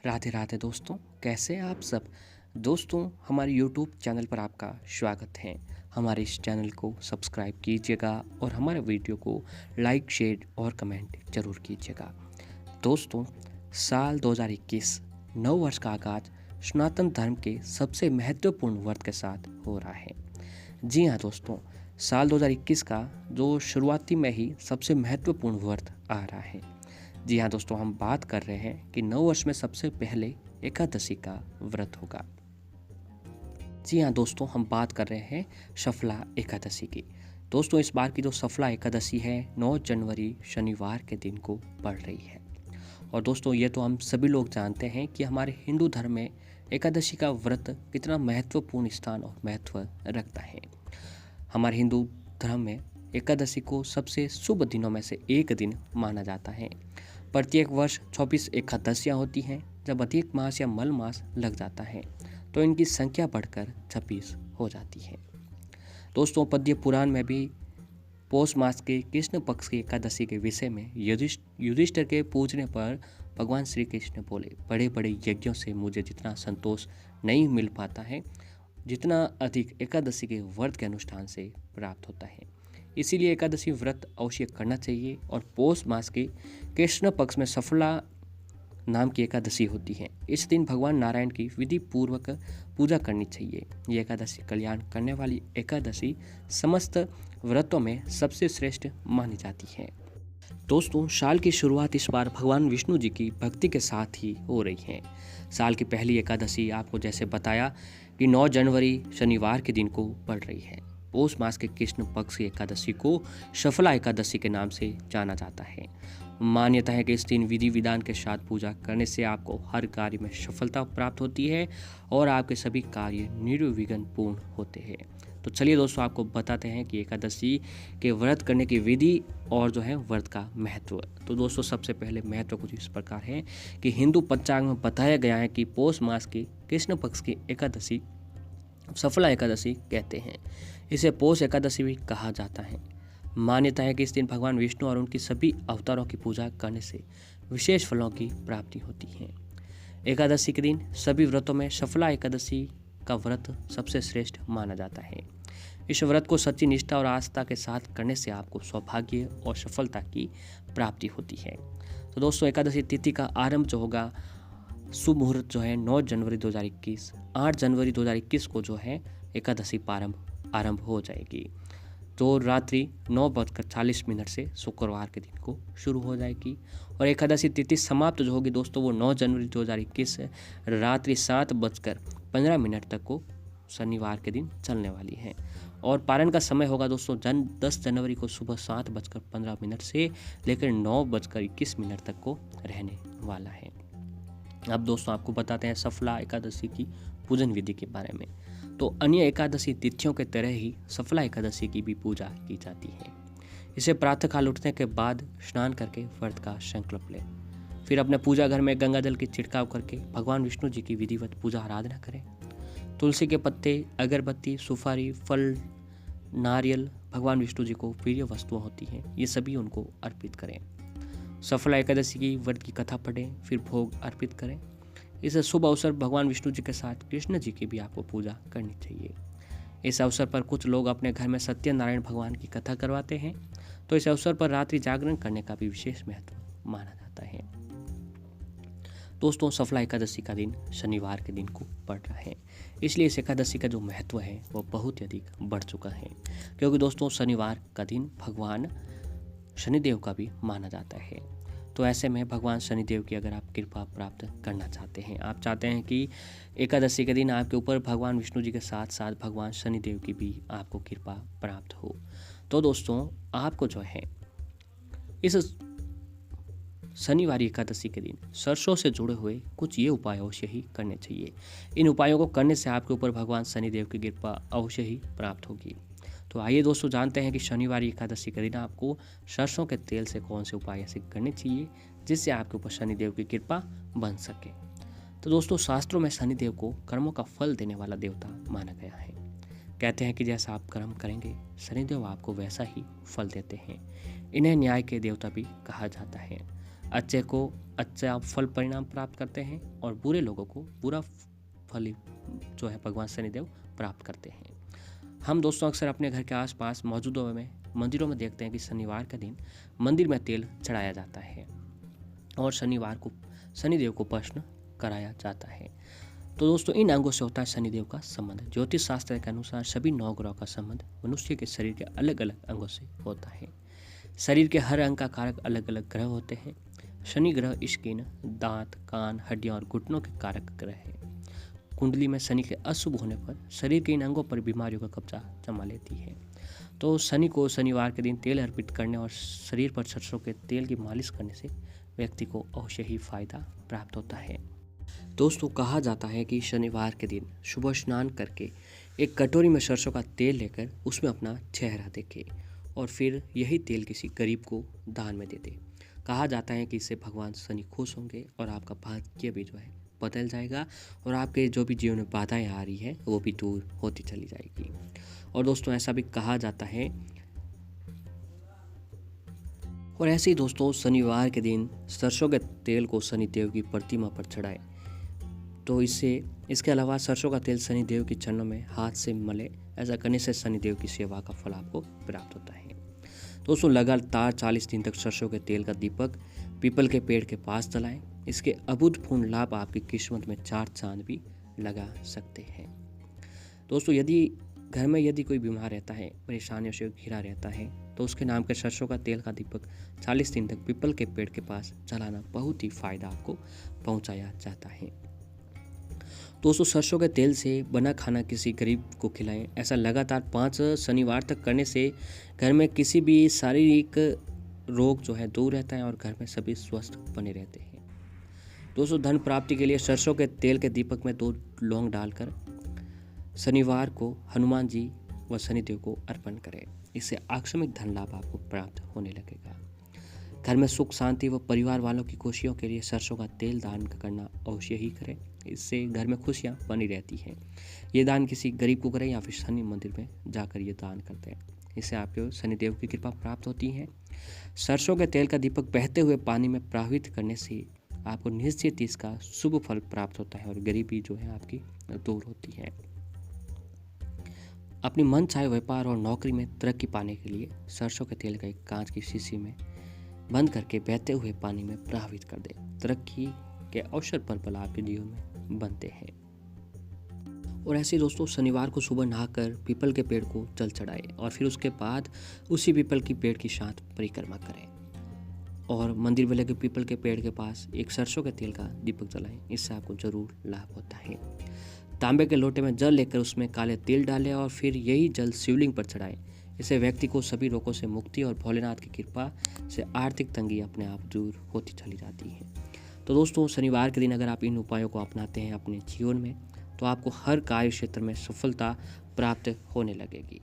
राधे राधे दोस्तों, कैसे हैं आप सब। दोस्तों, हमारे यूट्यूब चैनल पर आपका स्वागत है। हमारे इस चैनल को सब्सक्राइब कीजिएगा और हमारे वीडियो को लाइक, शेयर और कमेंट जरूर कीजिएगा। दोस्तों, साल 2021 नव वर्ष का आगाज सनातन धर्म के सबसे महत्वपूर्ण व्रत के साथ हो रहा है। जी हाँ दोस्तों, साल 2021 का जो शुरुआती में ही सबसे महत्वपूर्ण व्रत आ रहा है। जी हाँ दोस्तों, हम बात कर रहे हैं कि नव वर्ष में सबसे पहले एकादशी का व्रत होगा। जी हाँ दोस्तों, हम बात कर रहे हैं सफला एकादशी की। दोस्तों, इस बार की जो सफला एकादशी है 9 जनवरी शनिवार के दिन को पड़ रही है। और दोस्तों, ये तो हम सभी लोग जानते हैं कि हमारे हिंदू धर्म में एकादशी का व्रत कितना महत्वपूर्ण स्थान और महत्व रखता है। हमारे हिंदू धर्म में एकादशी को सबसे शुभ दिनों में से एक दिन माना जाता है। प्रत्येक वर्ष 24 एकादशियाँ होती हैं। जब अधिक मास या मल मास लग जाता है तो इनकी संख्या बढ़कर 26 हो जाती है। दोस्तों, पद्य पुराण में भी पौष मास के कृष्ण पक्ष की एकादशी के विषय में युधिष्ठिर के पूछने पर भगवान श्री कृष्ण बोले, बड़े बड़े यज्ञों से मुझे जितना संतोष नहीं मिल पाता है, जितना अधिक एकादशी के व्रत के अनुष्ठान से प्राप्त होता है। इसीलिए एकादशी व्रत अवश्य करना चाहिए। और पौष मास के कृष्ण पक्ष में सफला नाम की एकादशी होती है। इस दिन भगवान नारायण की विधि पूर्वक पूजा करनी चाहिए। ये एकादशी कल्याण करने वाली एकादशी समस्त व्रतों में सबसे श्रेष्ठ मानी जाती है। दोस्तों, साल की शुरुआत इस बार भगवान विष्णु जी की भक्ति के साथ ही हो रही है। साल की पहली एकादशी आपको जैसे बताया कि 9 जनवरी शनिवार के दिन को पड़ रही है। पौष मास के कृष्ण पक्ष की एकादशी को सफला एकादशी के नाम से जाना जाता है। मान्यता है कि इस दिन विधि विधान के साथ पूजा करने से आपको हर कार्य में सफलता प्राप्त होती है और आपके सभी कार्य निर्विघ्न पूर्ण होते हैं। तो चलिए दोस्तों, आपको बताते हैं कि एकादशी के व्रत करने की विधि और जो है व्रत का महत्व। तो दोस्तों, सबसे पहले महत्व कुछ इस प्रकार है कि हिंदू पंचांग में बताया गया है कि पौष मास की कृष्ण पक्ष की एकादशी सफला एकादशी कहते हैं। इसे पौष एकादशी भी कहा जाता है। मान्यता है कि इस दिन भगवान विष्णु और उनकी सभी अवतारों की पूजा करने से विशेष फलों की प्राप्ति होती है। एकादशी के दिन सभी व्रतों में सफला एकादशी का व्रत सबसे श्रेष्ठ माना जाता है। इस व्रत को सच्ची निष्ठा और आस्था के साथ करने से आपको सौभाग्य और सफलता की प्राप्ति होती है। तो दोस्तों, एकादशी तिथि का आरंभ जो होगा, शुभ मुहूर्त जो है 9 जनवरी 2021, 8 जनवरी 2021 को जो है एकादशी आरंभ हो जाएगी। तो रात्रि 9:40 से शुक्रवार के दिन को शुरू हो जाएगी। और एकादशी तिथि समाप्त जो होगी दोस्तों, वो 9 जनवरी 2021 रात्रि 7:15 तक को शनिवार के दिन चलने वाली है। और पारण का समय होगा दोस्तों 10 जनवरी को सुबह 7:15 से लेकर 9:21 तक को रहने वाला है। अब दोस्तों, आपको बताते हैं सफला एकादशी की पूजन विधि के बारे में। तो अन्य एकादशी तिथियों के तरह ही सफला एकादशी की भी पूजा की जाती है। इसे प्रातःकाल उठने के बाद स्नान करके व्रत का संकल्प लें। फिर अपने पूजा घर में गंगा जल की छिड़काव करके भगवान विष्णु जी की विधिवत पूजा आराधना करें। तुलसी के पत्ते, अगरबत्ती, सुपारी, फल, नारियल भगवान विष्णु जी को प्रिय वस्तुएं होती हैं, ये सभी उनको अर्पित करें। सफला एकादशी की व्रत की कथा पढ़ें, फिर भोग अर्पित करें। इस शुभ अवसर भगवान विष्णु जी के साथ कृष्ण जी की भी आपको पूजा करनी चाहिए। इस अवसर पर कुछ लोग अपने घर में सत्यनारायण भगवान की कथा करवाते हैं। तो इस अवसर पर रात्रि जागरण करने का भी विशेष महत्व माना जाता है। दोस्तों, सफला एकादशी का दिन शनिवार के दिन को पड़ रहा है, इसलिए इस एकादशी का जो महत्व है वो बहुत ही अधिक बढ़ चुका है। क्योंकि दोस्तों, शनिवार का दिन भगवान शनिदेव का भी माना जाता है। तो ऐसे में भगवान शनिदेव की अगर आप कृपा प्राप्त करना चाहते हैं, आप चाहते हैं कि एकादशी के दिन आपके ऊपर भगवान विष्णु जी के साथ साथ भगवान शनिदेव की भी आपको कृपा प्राप्त हो, तो दोस्तों आपको जो है इस शनिवार एकादशी के दिन सरसों से जुड़े हुए कुछ ये उपाय अवश्य ही करने चाहिए। इन उपायों को करने से आपके ऊपर भगवान शनिदेव की कृपा अवश्य ही प्राप्त होगी। तो आइए दोस्तों, जानते हैं कि शनिवार एकादशी के दिन आपको सरसों के तेल से कौन से उपाय ऐसे करने चाहिए जिससे आपके ऊपर शनिदेव की कृपा बन सके। तो दोस्तों, शास्त्रों में शनिदेव को कर्मों का फल देने वाला देवता माना गया है। कहते हैं कि जैसा आप कर्म करेंगे शनिदेव आपको वैसा ही फल देते हैं। इन्हें न्याय के देवता भी कहा जाता है। अच्छे को अच्छा फल परिणाम प्राप्त करते हैं और बुरे लोगों को बुरा फल जो है भगवान शनिदेव प्राप्त करते हैं। हम दोस्तों अक्सर अपने घर के आसपास मौजूदों में मंदिरों में देखते हैं कि शनिवार का दिन मंदिर में तेल चढ़ाया जाता है और शनिवार को शनिदेव को प्रश्न कराया जाता है। तो दोस्तों इन अंगों से होता है शनिदेव का संबंध। ज्योतिष शास्त्र के अनुसार सभी 9 ग्रहों का संबंध मनुष्य के शरीर के अलग अलग अंगों से होता है। शरीर के हर अंग का कारक अलग अलग ग्रह होते हैं। शनि ग्रह स्किन, दांत, कान, हड्डियां और घुटनों के कारक ग्रह है। कुंडली में शनि के अशुभ होने पर शरीर के इन अंगों पर बीमारियों का कब्जा जमा लेती है। तो शनि को शनिवार के दिन तेल अर्पित करने और शरीर पर सरसों के तेल की मालिश करने से व्यक्ति को अवश्य ही फायदा प्राप्त होता है। दोस्तों कहा जाता है कि शनिवार के दिन सुबह स्नान करके एक कटोरी में सरसों का तेल लेकर उसमें अपना चेहरा देखे और फिर यही तेल किसी गरीब को दान में दे दे। कहा जाता है कि इससे भगवान शनि खुश होंगे और आपका भाग्य भी जो है बदल जाएगा और आपके जो भी जीवन में बाधाएं आ रही है वो भी दूर होती चली जाएगी। और दोस्तों ऐसा भी कहा जाता है और ऐसे ही दोस्तों शनिवार के दिन सरसों के तेल को शनिदेव की प्रतिमा पर चढ़ाए तो इसके अलावा सरसों का तेल शनिदेव के चरणों में हाथ से मले। ऐसा करने से शनिदेव की सेवा का फल आपको प्राप्त होता है। दोस्तों लगातार 40 दिन तक सरसों के तेल का दीपक पीपल के पेड़ के पास जलाएं। इसके अभूतपूर्व लाभ आपकी किस्मत में 4 चांद भी लगा सकते हैं। दोस्तों घर में यदि कोई बीमार रहता है, परेशानियों से घिरा रहता है तो उसके नाम के सरसों का तेल का दीपक 40 दिन तक पीपल के पेड़ के पास जलाना बहुत ही फायदा आपको पहुंचाया जाता है। दोस्तों सरसों के तेल से बना खाना किसी गरीब को खिलाएं। ऐसा लगातार 5 शनिवार तक करने से घर में किसी भी शारीरिक रोग जो है दूर रहता है और घर में सभी स्वस्थ बने रहते हैं। दोस्तों धन प्राप्ति के लिए सरसों के तेल के दीपक में 2 लौंग डालकर शनिवार को हनुमान जी व शनिदेव को अर्पण करें। इससे आकस्मिक धन लाभ आपको प्राप्त होने लगेगा। घर में सुख शांति व परिवार वालों की खुशियों के लिए सरसों का तेल दान करना अवश्य ही करें। इससे घर में खुशियां बनी रहती हैं। ये दान किसी गरीब को करें या फिर शनि मंदिर में जाकर ये दान करते हैं। इससे आपको शनिदेव की कृपा प्राप्त होती है। सरसों के तेल का दीपक बहते हुए पानी में प्रवाहित करने से आपको निश्चित इसका शुभ फल प्राप्त होता है और गरीबी जो है आपकी दूर होती है। अपनी मन चाहे व्यापार और नौकरी में तरक्की पाने के लिए सरसों के तेल का एक कांच की शीशी में बंद करके बहते हुए पानी में प्रवाहित कर दें। तरक्की के अवसर पर पल आपके जीवन में बनते हैं। और ऐसे दोस्तों शनिवार को सुबह नहाकर पीपल के पेड़ को जल चढ़ाएं और फिर उसके बाद उसी पीपल की पेड़ की साथ परिक्रमा करें और मंदिर में लगे पीपल के पेड़ के पास एक सरसों के तेल का दीपक जलाएं। इससे आपको जरूर लाभ होता है। तांबे के लोटे में जल लेकर उसमें काले तिल डालें और फिर यही जल शिवलिंग पर चढ़ाएं। इससे व्यक्ति को सभी रोगों से मुक्ति और भोलेनाथ की कृपा से आर्थिक तंगी अपने आप दूर होती चली जाती है। तो दोस्तों शनिवार के दिन अगर आप इन उपायों को अपनाते हैं अपने जीवन में तो आपको हर कार्य क्षेत्र में सफलता प्राप्त होने लगेगी।